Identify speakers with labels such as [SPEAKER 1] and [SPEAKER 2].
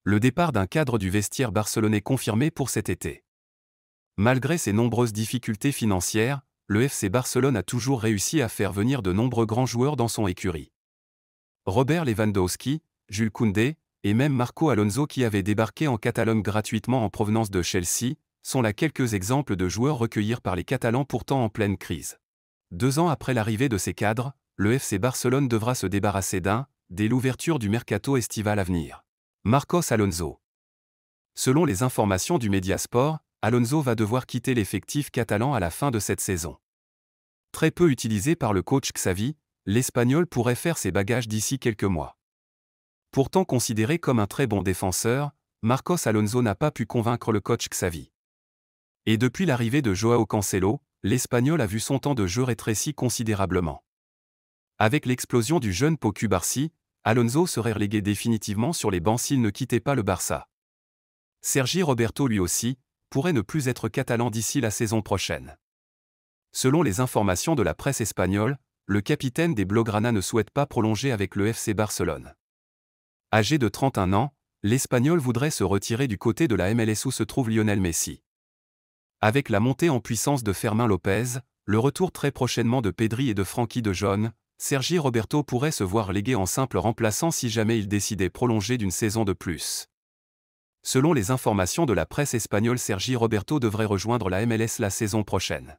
[SPEAKER 1] Le départ d'un cadre du vestiaire barcelonais confirmé pour cet été. Malgré ses nombreuses difficultés financières, le FC Barcelone a toujours réussi à faire venir de nombreux grands joueurs dans son écurie. Robert Lewandowski, Jules Koundé, et même Marco Alonso qui avait débarqué en Catalogne gratuitement en provenance de Chelsea, sont là quelques exemples de joueurs recueillis par les Catalans pourtant en pleine crise. 2 ans après l'arrivée de ces cadres, le FC Barcelone devra se débarrasser d'un, dès l'ouverture du mercato estival à venir. Marcos Alonso. Selon les informations du Mediasport, Alonso va devoir quitter l'effectif catalan à la fin de cette saison. Très peu utilisé par le coach Xavi, l'Espagnol pourrait faire ses bagages d'ici quelques mois. Pourtant considéré comme un très bon défenseur, Marcos Alonso n'a pas pu convaincre le coach Xavi. Et depuis l'arrivée de Joao Cancelo, l'Espagnol a vu son temps de jeu rétréci considérablement. Avec l'explosion du jeune Pau Cubarsí, Alonso serait relégué définitivement sur les bancs s'il ne quittait pas le Barça. Sergi Roberto lui aussi, pourrait ne plus être catalan d'ici la saison prochaine. Selon les informations de la presse espagnole, le capitaine des Blaugrana ne souhaite pas prolonger avec le FC Barcelone. Âgé de 31 ans, l'Espagnol voudrait se retirer du côté de la MLS où se trouve Lionel Messi. Avec la montée en puissance de Fermín López, le retour très prochainement de Pedri et de Frenkie de Jong, Sergi Roberto pourrait se voir légué en simple remplaçant si jamais il décidait prolonger d'une saison de plus. Selon les informations de la presse espagnole, Sergi Roberto devrait rejoindre la MLS la saison prochaine.